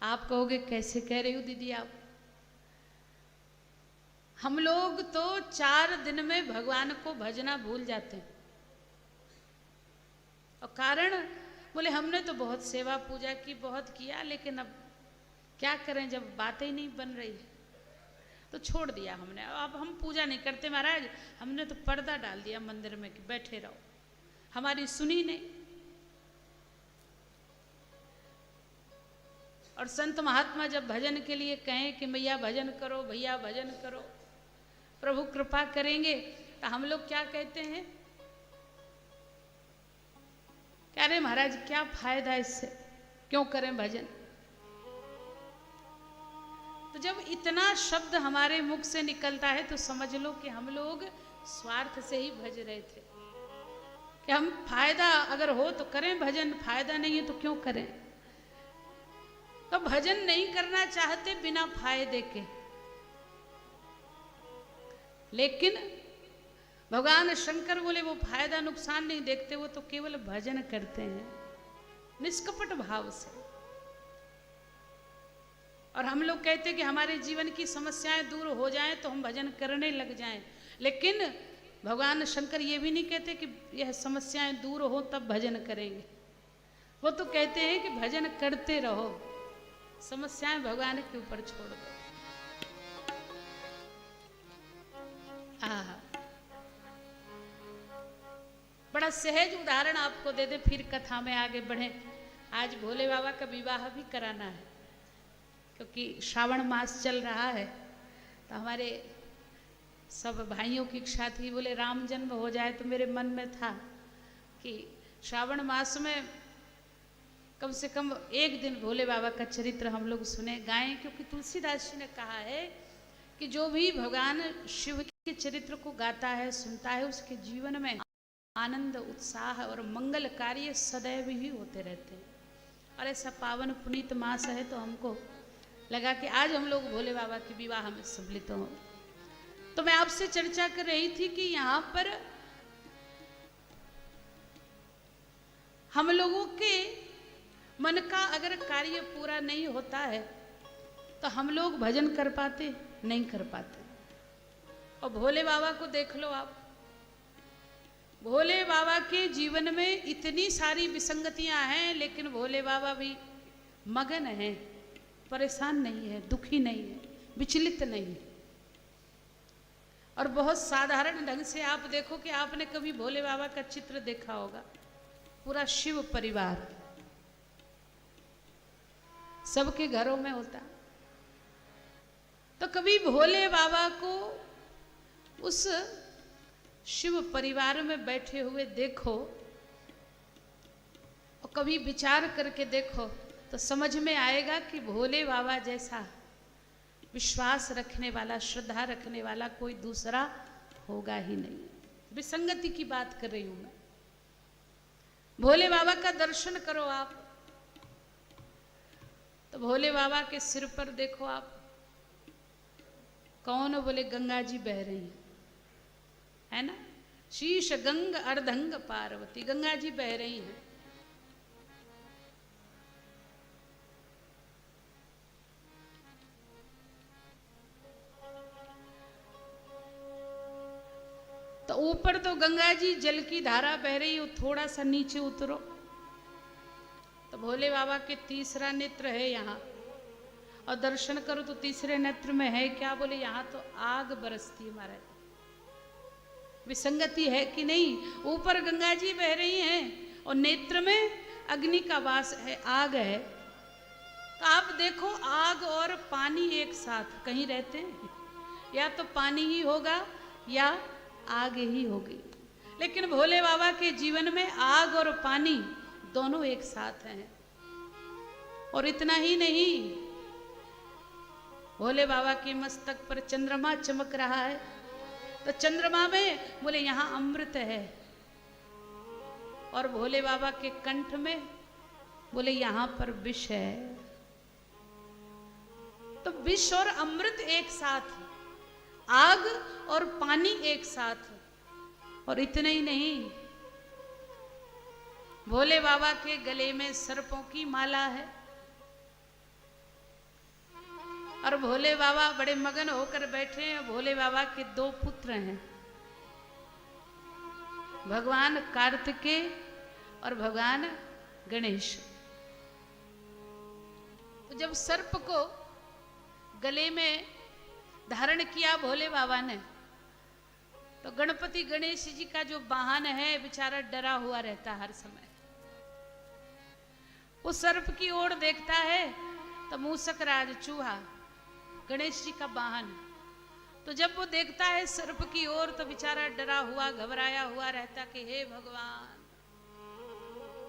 आप कहोगे कैसे कह रही हो दीदी आप? हम लोग तो 4 दिन में भगवान को भजना भूल जाते हैं। और कारण बोले हमने तो बहुत सेवा पूजा की, बहुत किया, लेकिन अब क्या करें, जब बातें ही नहीं बन रही तो छोड़ दिया हमने। अब हम पूजा नहीं करते महाराज, हमने तो पर्दा डाल दिया मंदिर में कि बैठे रहो, हमारी सुनी नहीं। और संत महात्मा जब भजन के लिए कहें कि मैया भजन करो, भैया भजन करो, प्रभु कृपा करेंगे, तो हम लोग क्या कहते हैं, कह रहे महाराज क्या फायदा इससे, क्यों करें भजन। तो जब इतना शब्द हमारे मुख से निकलता है तो समझ लो कि हम लोग स्वार्थ से ही भज रहे थे, कि हम फायदा अगर हो तो करें भजन, फायदा नहीं है तो क्यों करें। तो भजन नहीं करना चाहते बिना फायदे के, लेकिन भगवान शंकर बोले वो फायदा नुकसान नहीं देखते, वो तो केवल भजन करते हैं निष्कपट भाव से। और हम लोग कहते हैं कि हमारे जीवन की समस्याएं दूर हो जाएं तो हम भजन करने लग जाएं, लेकिन भगवान शंकर ये भी नहीं कहते कि यह समस्याएं दूर हो तब भजन करेंगे। वो तो कहते हैं कि भजन करते रहो, समस्याएं भगवान के ऊपर छोड़ दो। बड़ा सहज उदाहरण आपको दे दे, फिर कथा में आगे बढ़े। आज भोले बाबा का विवाह भी कराना है, क्योंकि श्रावण मास चल रहा है, तो हमारे सब भाइयों की इच्छा थी, बोले राम जन्म हो जाए। तो मेरे मन में था कि श्रावण मास में कम से कम एक दिन भोले बाबा का चरित्र हम लोग सुने गाएं, क्योंकि तुलसीदास जी ने कहा है कि जो भी भगवान शिव के चरित्र को गाता है, सुनता है, उसके जीवन में आनंद, उत्साह और मंगल कार्य सदैव ही होते रहते हैं। और ऐसा पावन पुनीत मास है, तो हमको लगा कि आज हम लोग भोले बाबा के विवाह में सम्मिलित हों। तो मैं आपसे चर्चा कर रही थी कि यहाँ पर हम लोगों के मन का अगर कार्य पूरा नहीं होता है तो हम लोग भजन कर पाते नहीं कर पाते। और भोले बाबा को देख लो आप, भोले बाबा के जीवन में इतनी सारी विसंगतियां हैं, लेकिन भोले बाबा भी मगन हैं, परेशान नहीं है, दुखी नहीं है, विचलित नहीं है। और बहुत साधारण ढंग से आप देखो कि आपने कभी भोले बाबा का चित्र देखा होगा, पूरा शिव परिवार सबके घरों में होता, तो कभी भोले बाबा को उस शिव परिवार में बैठे हुए देखो और कभी विचार करके देखो, तो समझ में आएगा कि भोले बाबा जैसा विश्वास रखने वाला, श्रद्धा रखने वाला कोई दूसरा होगा ही नहीं। विसंगति की बात कर रही हूं मैं। भोले बाबा का दर्शन करो आप, तो भोले बाबा के सिर पर देखो आप, कौन, बोले गंगा जी बह रही हैं, है ना, शीश गंग अर्धंग पार्वती, गंगा जी बह रही हैं। तो ऊपर तो गंगा जी जल की धारा बह रही हो, थोड़ा सा नीचे उतरो तो भोले बाबा के तीसरा नेत्र है यहाँ, और दर्शन करो तो तीसरे नेत्र में है क्या, बोले यहाँ तो आग बरसती है महाराज। विसंगति है कि नहीं? ऊपर गंगा जी बह रही हैं और नेत्र में अग्नि का वास है, आग है। तो आप देखो आग और पानी एक साथ कहीं रहते हैं, या तो पानी ही होगा या आग ही होगी। लेकिन भोले बाबा के जीवन में आग और पानी दोनों एक साथ हैं। और इतना ही नहीं, भोले बाबा के मस्तक पर चंद्रमा चमक रहा है, तो चंद्रमा में बोले यहाँ अमृत है, और भोले बाबा के कंठ में बोले यहाँ पर विष है। तो विष और अमृत एक साथ, आग और पानी एक साथ। और इतना ही नहीं, भोले बाबा के गले में सर्पों की माला है, और भोले बाबा बड़े मगन होकर बैठे हैं। भोले बाबा के 2 पुत्र हैं, भगवान कार्तिकेय और भगवान गणेश। तो जब सर्प को गले में धारण किया भोले बाबा ने, तो गणपति गणेश जी का जो वाहन है बेचारा डरा हुआ रहता हर समय। वो सर्प की ओर देखता है तो मूसक राज चूहा गणेश जी का वाहन, तो जब वो देखता है सर्प की ओर तो बेचारा डरा हुआ घबराया हुआ रहता कि हे भगवान,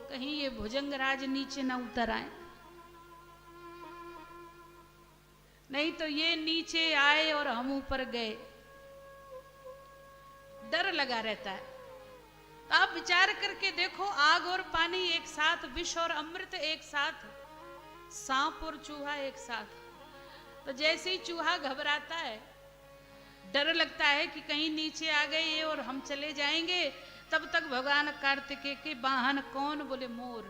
कहीं ये भुजंगराज नीचे ना उतर आए, नहीं तो ये नीचे आए और हम ऊपर गए। डर लगा रहता है। तो आप विचार करके देखो, आग और पानी एक साथ, विष और अमृत एक साथ, सांप और चूहा एक साथ। तो जैसे ही चूहा घबराता है, डर लगता है कि कहीं नीचे आ गए ये और हम चले जाएंगे, तब तक भगवान कार्तिकेय के वाहन कौन? बोले मोर।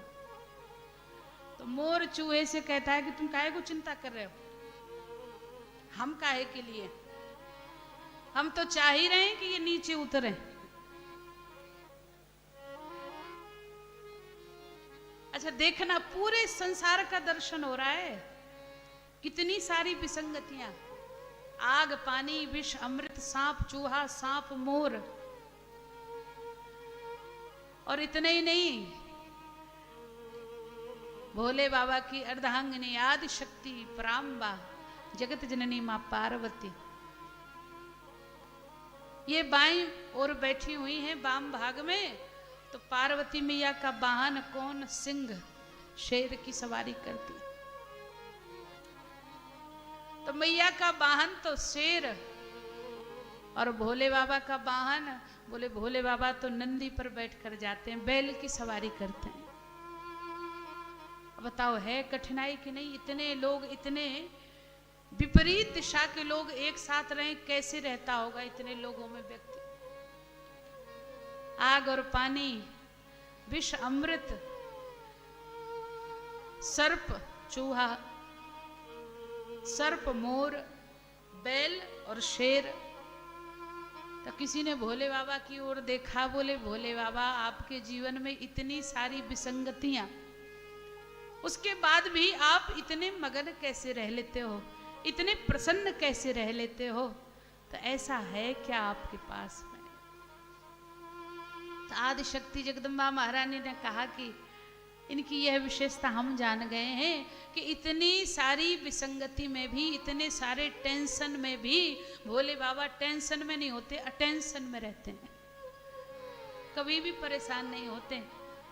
तो मोर चूहे से कहता है कि तुम काहे को चिंता कर रहे हो, हम काहे के लिए, हम तो चाह ही रहे हैं कि ये नीचे उतरे। अच्छा देखना, पूरे संसार का दर्शन हो रहा है, कितनी सारी विसंगतियां, आग पानी विष अमृत, सांप चूहा, सांप मोर। और इतने ही नहीं, भोले बाबा की अर्धांगिनी आदि शक्ति पराम्बा जगत जननी मां पार्वती, ये बाईं ओर बैठी हुई हैं वाम भाग में। तो पार्वती मैया का वाहन कौन? सिंह, शेर की सवारी करती। तो मैया का वाहन तो शेर, और भोले बाबा का वाहन, बोले भोले बाबा तो नंदी पर बैठकर जाते हैं, बैल की सवारी करते हैं। अब बताओ है कठिनाई कि नहीं? इतने लोग, इतने विपरीत दिशा के लोग एक साथ रहे, कैसे रहता होगा इतने लोगों में व्यक्ति? आग और पानी, विष अमृत, सर्प चूहा, सर्प मोर, बैल और शेर। तो किसी ने भोले बाबा की ओर देखा, बोले भोले बाबा आपके जीवन में इतनी सारी विसंगतियां, उसके बाद भी आप इतने मगन कैसे रह लेते हो, इतने प्रसन्न कैसे रह लेते हो? तो ऐसा है क्या आपके पास में? तो आदि शक्ति जगदम्बा महारानी ने कहा कि इनकी यह विशेषता हम जान गए हैं कि इतनी सारी विसंगति में भी, इतने सारे टेंशन में भी भोले बाबा टेंशन में नहीं होते, अटेंशन में रहते हैं, कभी भी परेशान नहीं होते।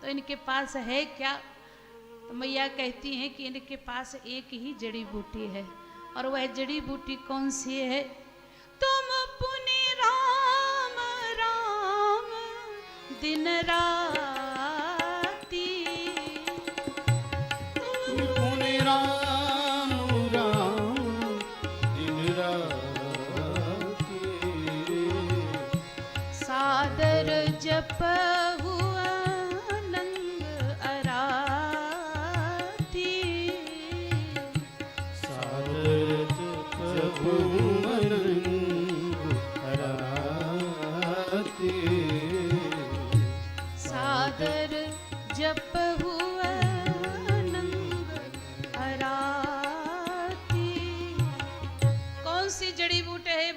तो इनके पास है क्या? तो मैया कहती हैं कि इनके पास एक ही जड़ी बूटी है, और वह जड़ी बूटी कौन सी है? तुम पुनि राम राम दिन राती, पुनि राम राम दिन राती, सादर जप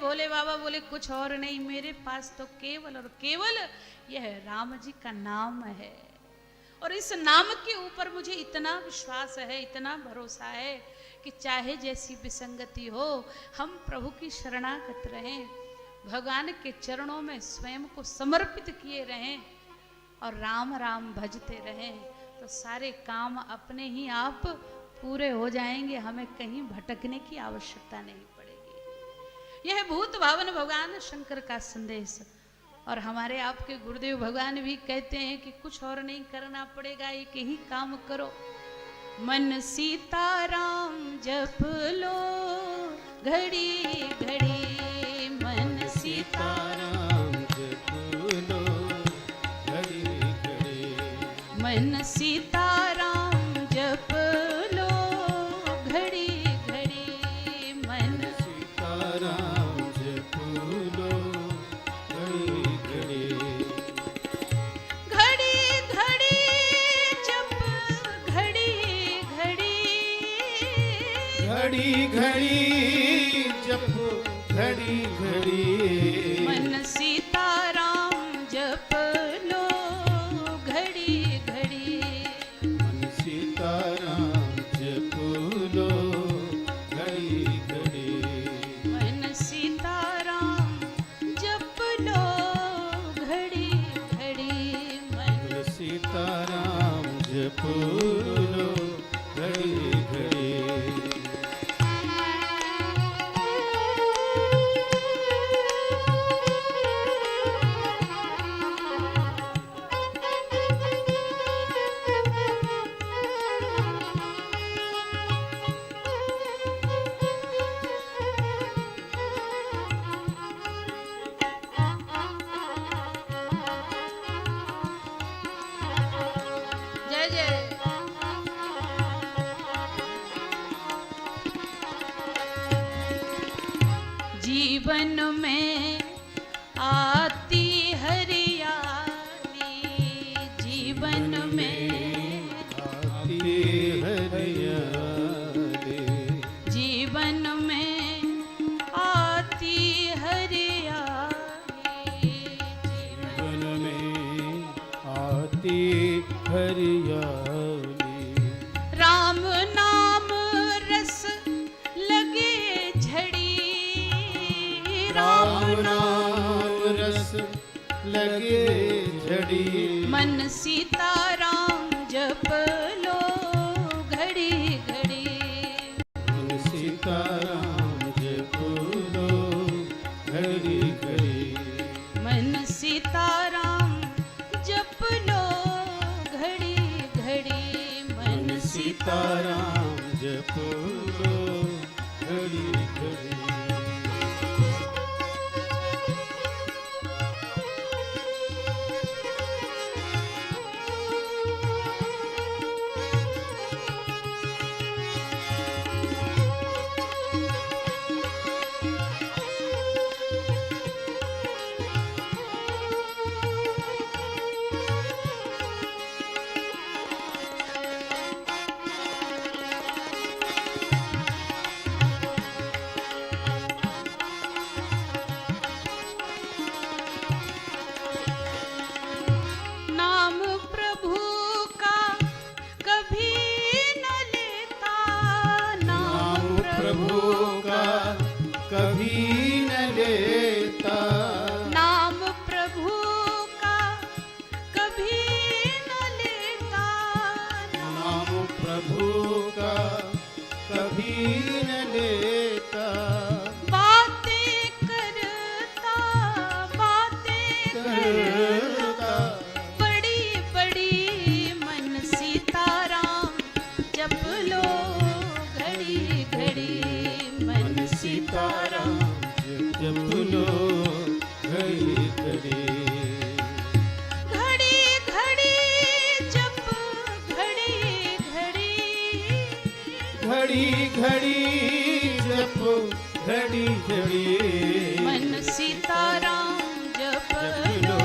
भोले बाबा बोले कुछ और नहीं, मेरे पास तो केवल और केवल यह राम जी का नाम है, और इस नाम के ऊपर मुझे इतना विश्वास है, इतना भरोसा है कि चाहे जैसी विसंगति हो, हम प्रभु की शरणागत रहें, भगवान के चरणों में स्वयं को समर्पित किए रहें और राम राम भजते रहें, तो सारे काम अपने ही आप पूरे हो जाएंगे, हमें कहीं भटकने की आवश्यकता नहीं पड़ेगी। यह भूत भावन भगवान शंकर का संदेश, और हमारे आपके गुरुदेव भगवान भी कहते हैं कि कुछ और नहीं करना पड़ेगा, एक ही काम करो, मन सीताराम जप लो घड़ी घड़ी, मन सीताराम जप लो घड़ी घड़ी, मन सीताराम जप लो घड़ी घड़ी, घड़ी घड़ी जपो घड़ी घड़ी मन सीताराम जप लो घड़ी घड़ी मन सीताराम जपो लो घड़ी घड़ी मन सीताराम जप लो घड़ी घड़ी मन सीताराम जपो लो घड़ी घड़ी जय जय जीवन में आती हरियाली जीवन में आती हरियाली जीवन में आती हरियाली जीवन में आती हरियाली राम नाम रस लगे झड़ी राम नाम रस लगे झड़ी मन सीताराम जप लो घड़ी घड़ी मन सीताराम जपो लो घड़ी घड़ी मन सीताराम जप लो घड़ी घड़ी मन सीताराम जपो लो घड़ी घड़ी नाम प्रभु का कभी न लेता नाम प्रभु का कभी न लेता नाम प्रभु का कभी न लेता नाम प्रभु का कभी न लेता बातें करता बड़ी बड़ी मन सीताराम जप लो घड़ी घड़ी मन सीताराम जप लो घड़ी घड़ी घड़ी घड़ी जप घड़ी घड़ी घड़ी घड़ी जप घड़ी घड़ी मन सीताराम जप लो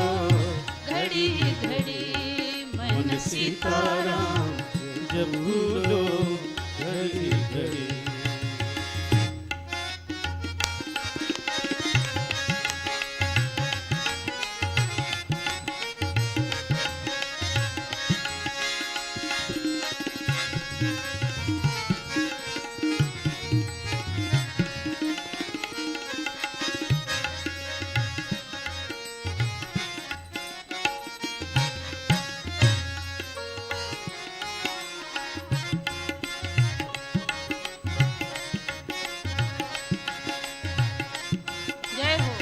घड़ी घड़ी मन सीताराम जप लो घड़ी घड़ी जय हो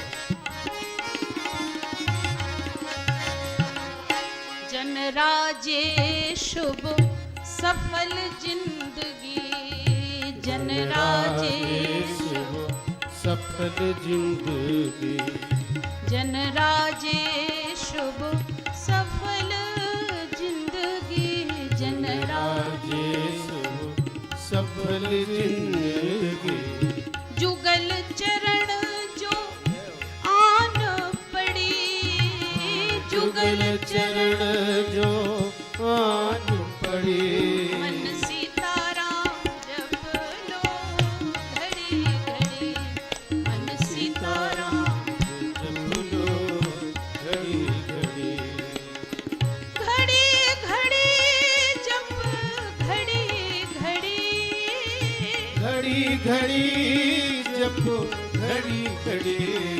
जनराजे शुभ सफल जिंदगी जनराजे सफल जिंदगी जनराजे शुभ सफल जिंदगी जनराजे सफल जिंदगी जुगल चरण जो आन पड़ी जुगल चरण जो आन पड़ी मन सीताराम जप लो घड़ी घड़ी घड़ी जब घड़ी घड़ी घड़ी घड़ी जप घड़ी घड़ी